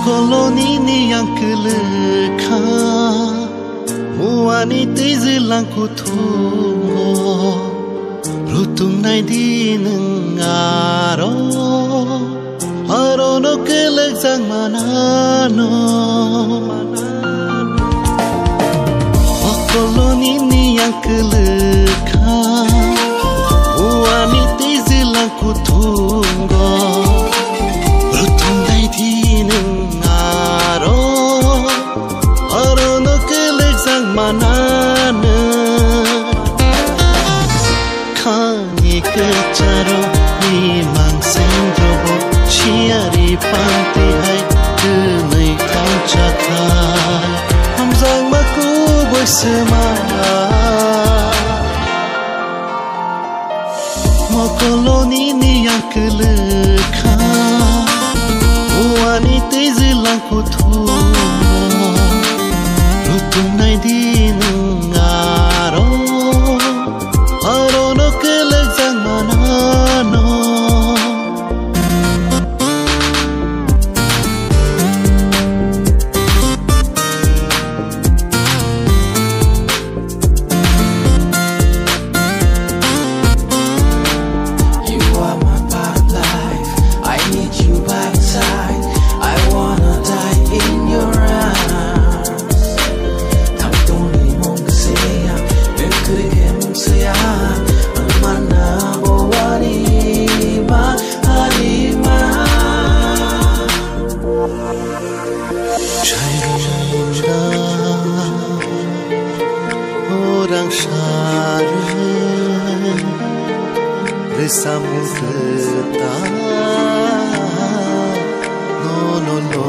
Koloni ni yang keleka Wanita zilang kutungo Rutung nai di nengaro Arono kelek sang manano Koloni ni yang keleka Wanita zilang kutungo Rutung nai di nengaro Arono kelek sang manana Kani kecaro ni mang sendrobo Ciari panti hai kenai kau cakai Hamzang maku bersama Mokoloni ni yang keleka Wanita zilang kutungo Rutung nai di nengaro Arono kelek sang manano Orang syarah bersambung getah nono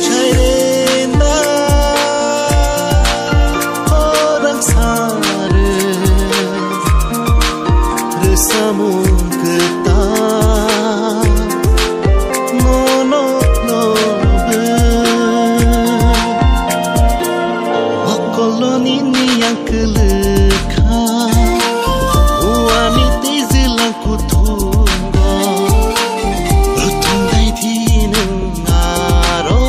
Cairena orang syarah bersambung getah Koloni ni yang keleka Wanita zilang kutungo Rutung nai di nengaro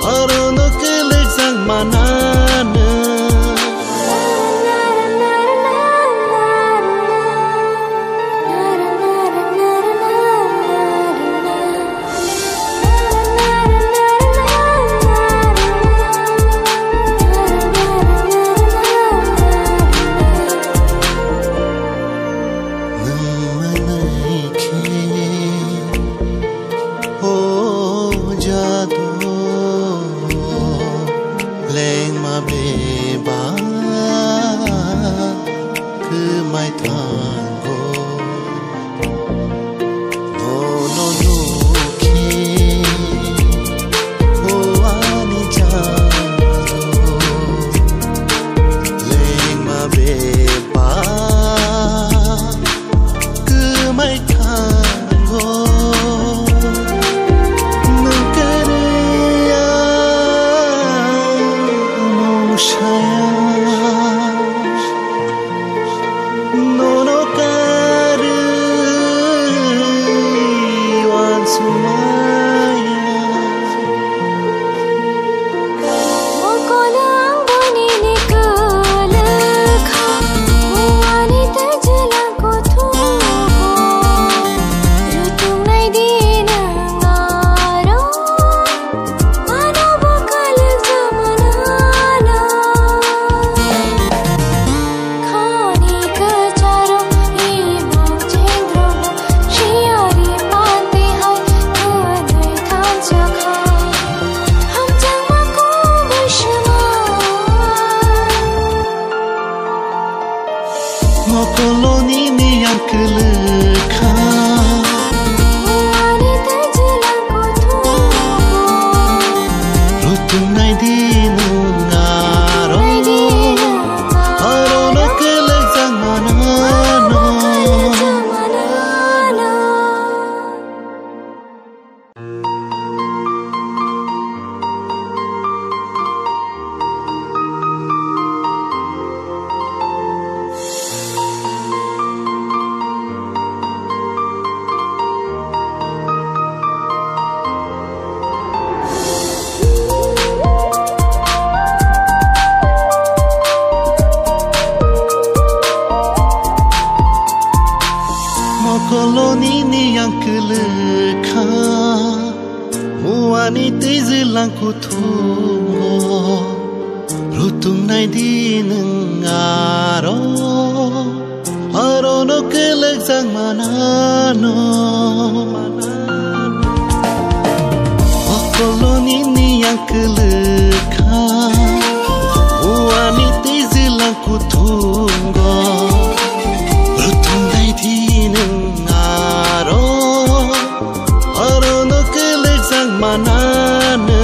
Arono kelek sang manana Leng ma beba ke mai tango no ke o ani jado Leng ma beba ke mai tango No, no, Mokoloni ni yang keleka Rutung nai di nungaro Arono kelek sang manano Mokoloni ni yang keleka Muani tizilang kutungo Rutung nai di nengaro Arono kelek sang manano Mokoloni ni yang keleka Muani tizilang kutungo Rutung nai di nengaro Arono kelek sang manana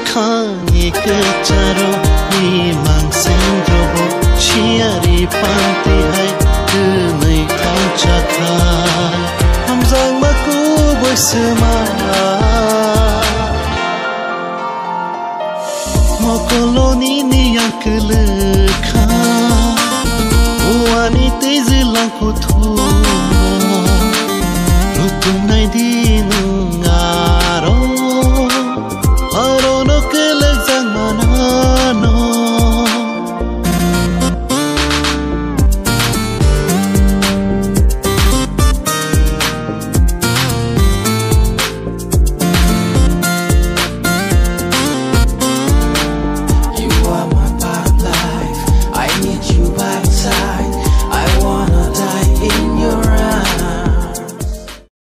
Kani kecaro ni mang sendrobo Ciari panti hai kenai kau cakap Hamzang maku bersama Mokoloni ni yang keleka